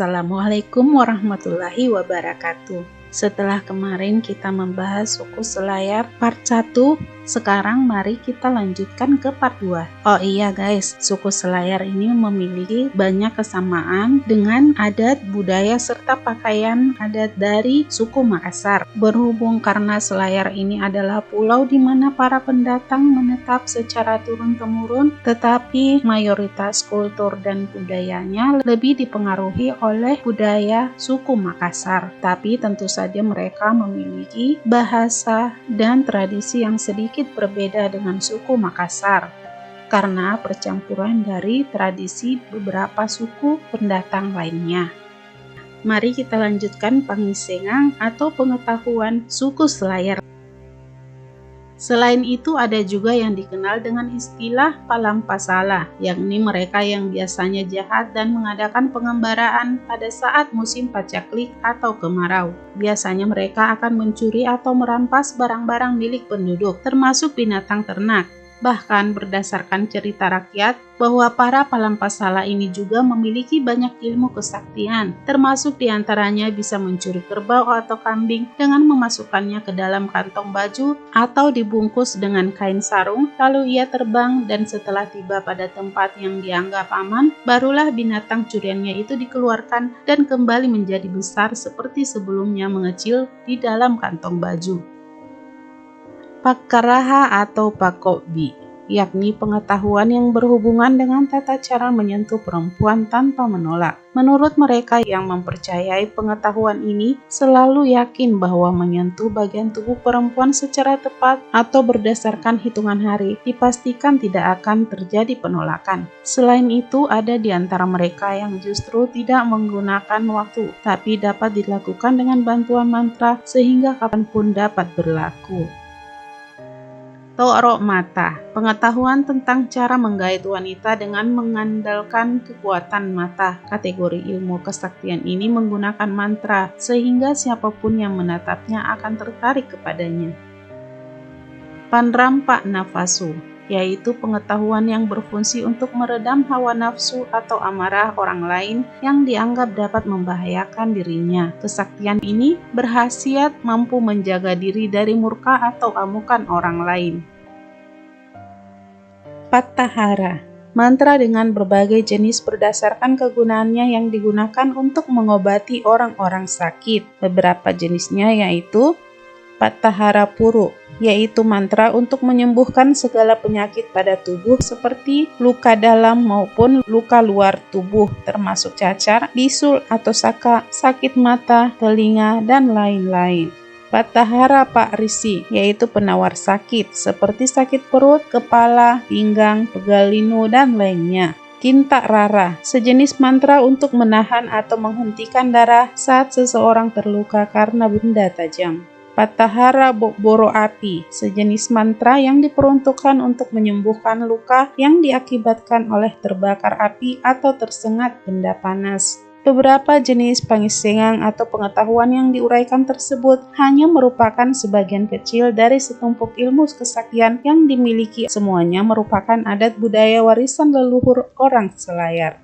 Assalamualaikum warahmatullahi wabarakatuh. Setelah kemarin kita membahas suku Selayar part 1, sekarang mari kita lanjutkan ke part 2. Oh iya guys, suku Selayar ini memiliki banyak kesamaan dengan adat, budaya, serta pakaian adat dari suku Makassar. Berhubung karena Selayar ini adalah pulau di mana para pendatang menetap secara turun-temurun, tetapi mayoritas kultur dan budayanya lebih dipengaruhi oleh budaya suku Makassar. Tapi tentu saja mereka memiliki bahasa dan tradisi yang sedikit berbeda dengan suku Makassar karena percampuran dari tradisi beberapa suku pendatang lainnya. Mari kita lanjutkan pangisengang atau pengetahuan suku Selayar. Selain itu ada juga yang dikenal dengan istilah palampasala, yakni mereka yang biasanya jahat dan mengadakan pengembaraan pada saat musim pacaklik atau kemarau. Biasanya mereka akan mencuri atau merampas barang-barang milik penduduk, termasuk binatang ternak. Bahkan berdasarkan cerita rakyat bahwa para palampasala ini juga memiliki banyak ilmu kesaktian, termasuk diantaranya bisa mencuri kerbau atau kambing dengan memasukkannya ke dalam kantong baju atau dibungkus dengan kain sarung, lalu ia terbang dan setelah tiba pada tempat yang dianggap aman, barulah binatang curiannya itu dikeluarkan dan kembali menjadi besar seperti sebelumnya mengecil di dalam kantong baju. Pakaraha atau pakobi, yakni pengetahuan yang berhubungan dengan tata cara menyentuh perempuan tanpa menolak. Menurut mereka yang mempercayai pengetahuan ini selalu yakin bahwa menyentuh bagian tubuh perempuan secara tepat atau berdasarkan hitungan hari dipastikan tidak akan terjadi penolakan. Selain itu, ada di antara mereka yang justru tidak menggunakan waktu, tapi dapat dilakukan dengan bantuan mantra sehingga kapanpun dapat berlaku. Torok mata, pengetahuan tentang cara menggait wanita dengan mengandalkan kekuatan mata. Kategori ilmu kesaktian ini menggunakan mantra, sehingga siapapun yang menatapnya akan tertarik kepadanya. Panrampak nafasu, yaitu pengetahuan yang berfungsi untuk meredam hawa nafsu atau amarah orang lain yang dianggap dapat membahayakan dirinya. Kesaktian ini berkhasiat mampu menjaga diri dari murka atau amukan orang lain. Pattahara, mantra dengan berbagai jenis berdasarkan kegunaannya yang digunakan untuk mengobati orang-orang sakit. Beberapa jenisnya yaitu Pattahara Puru, yaitu mantra untuk menyembuhkan segala penyakit pada tubuh seperti luka dalam maupun luka luar tubuh, termasuk cacar, bisul atau saka, sakit mata, telinga, dan lain-lain. Pattahara Pak Risi, yaitu penawar sakit seperti sakit perut, kepala, pinggang, pegal linu, dan lainnya. Kinta Rara, sejenis mantra untuk menahan atau menghentikan darah saat seseorang terluka karena benda tajam. Pattahara Boro Api, sejenis mantra yang diperuntukkan untuk menyembuhkan luka yang diakibatkan oleh terbakar api atau tersengat benda panas. Beberapa jenis pangisengang atau pengetahuan yang diuraikan tersebut hanya merupakan sebagian kecil dari setumpuk ilmu kesaktian yang dimiliki. Semuanya merupakan adat budaya warisan leluhur orang Selayar.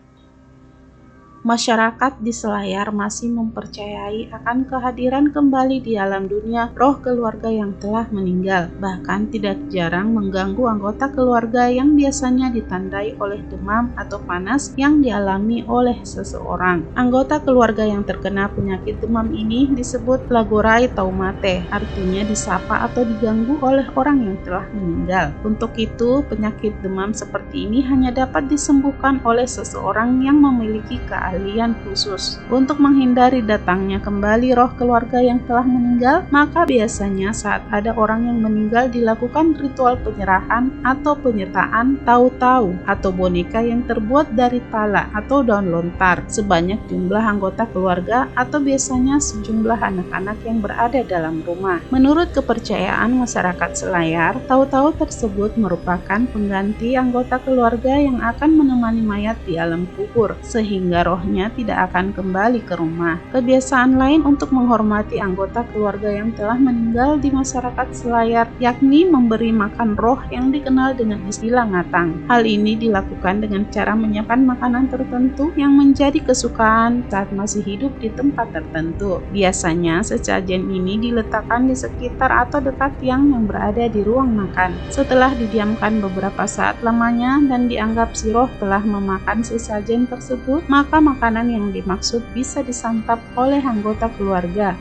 Masyarakat di Selayar masih mempercayai akan kehadiran kembali di alam dunia roh keluarga yang telah meninggal, bahkan tidak jarang mengganggu anggota keluarga yang biasanya ditandai oleh demam atau panas yang dialami oleh seseorang. Anggota keluarga yang terkena penyakit demam ini disebut lagorai taumate, artinya disapa atau diganggu oleh orang yang telah meninggal. Untuk itu, penyakit demam seperti ini hanya dapat disembuhkan oleh seseorang yang memiliki keahlian khusus. Untuk menghindari datangnya kembali roh keluarga yang telah meninggal, maka biasanya saat ada orang yang meninggal dilakukan ritual penyerahan atau penyertaan tahu-tahu atau boneka yang terbuat dari tala atau daun lontar sebanyak jumlah anggota keluarga atau biasanya sejumlah anak-anak yang berada dalam rumah. Menurut kepercayaan masyarakat Selayar, tahu-tahu tersebut merupakan pengganti anggota keluarga yang akan menemani mayat di alam kubur, sehingga roh rohnya tidak akan kembali ke rumah. Kebiasaan lain untuk menghormati anggota keluarga yang telah meninggal di masyarakat Selayar yakni memberi makan roh yang dikenal dengan istilah ngatang. Hal ini dilakukan dengan cara menyiapkan makanan tertentu yang menjadi kesukaan saat masih hidup di tempat tertentu. Biasanya sesajen ini diletakkan di sekitar atau dekat tiang yang berada di ruang makan. Setelah didiamkan beberapa saat lamanya dan dianggap si roh telah memakan sesajen tersebut, maka makanan yang dimaksud bisa disantap oleh anggota keluarga.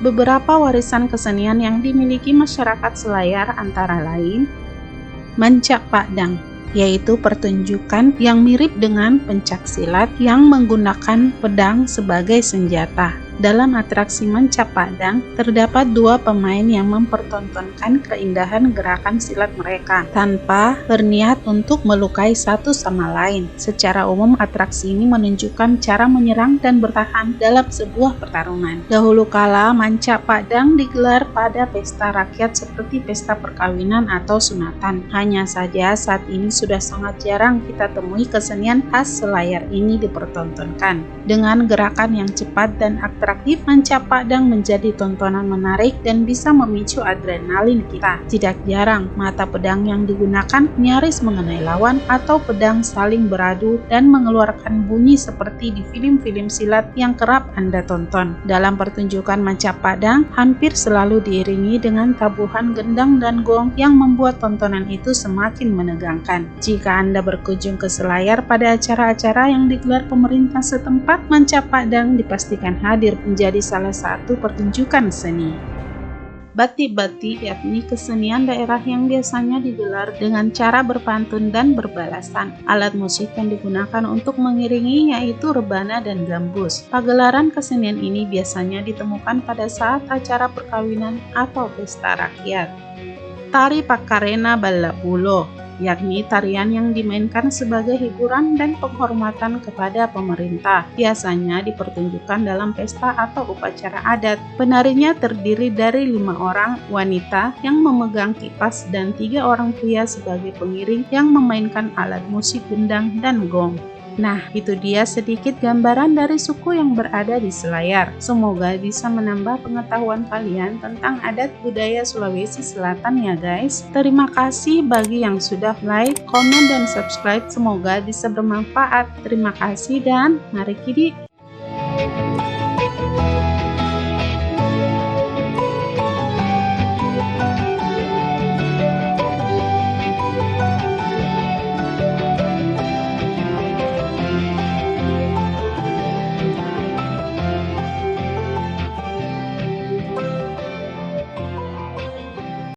Beberapa warisan kesenian yang dimiliki masyarakat Selayar antara lain Mancak Pakdang, yaitu pertunjukan yang mirip dengan pencak silat yang menggunakan pedang sebagai senjata. Dalam atraksi Mancak Pakdang, terdapat dua pemain yang mempertontonkan keindahan gerakan silat mereka tanpa berniat untuk melukai satu sama lain. Secara umum, atraksi ini menunjukkan cara menyerang dan bertahan dalam sebuah pertarungan. Dahulu kala, Mancak Pakdang digelar pada pesta rakyat seperti pesta perkawinan atau sunatan. Hanya saja saat ini sudah sangat jarang kita temui kesenian khas Selayar ini dipertontonkan. Dengan gerakan yang cepat dan atraktif, Mancak Pakdang menjadi tontonan menarik dan bisa memicu adrenalin kita. Tidak jarang, mata pedang yang digunakan nyaris mengenai lawan atau pedang saling beradu dan mengeluarkan bunyi seperti di film-film silat yang kerap Anda tonton. Dalam pertunjukan Mancak Pakdang, hampir selalu diiringi dengan tabuhan gendang dan gong yang membuat tontonan itu semakin menegangkan. Jika Anda berkunjung ke Selayar pada acara-acara yang digelar pemerintah setempat, Mancak Pakdang dipastikan hadir menjadi salah satu pertunjukan seni. Batik-batik yakni kesenian daerah yang biasanya digelar dengan cara berpantun dan berbalasan. Alat musik yang digunakan untuk mengiringi yaitu rebana dan gambus. Pagelaran kesenian ini biasanya ditemukan pada saat acara perkawinan atau pesta rakyat. Tari Pakarena Balabulo, yakni tarian yang dimainkan sebagai hiburan dan penghormatan kepada pemerintah. Biasanya dipertunjukkan dalam pesta atau upacara adat. Penarinya terdiri dari 5 orang wanita yang memegang kipas dan 3 orang pria sebagai pengiring yang memainkan alat musik gendang dan gong. Nah, itu dia sedikit gambaran dari suku yang berada di Selayar. Semoga bisa menambah pengetahuan kalian tentang adat budaya Sulawesi Selatan ya guys. Terima kasih bagi yang sudah like, komen, dan subscribe. Semoga bisa bermanfaat. Terima kasih dan mari kidi.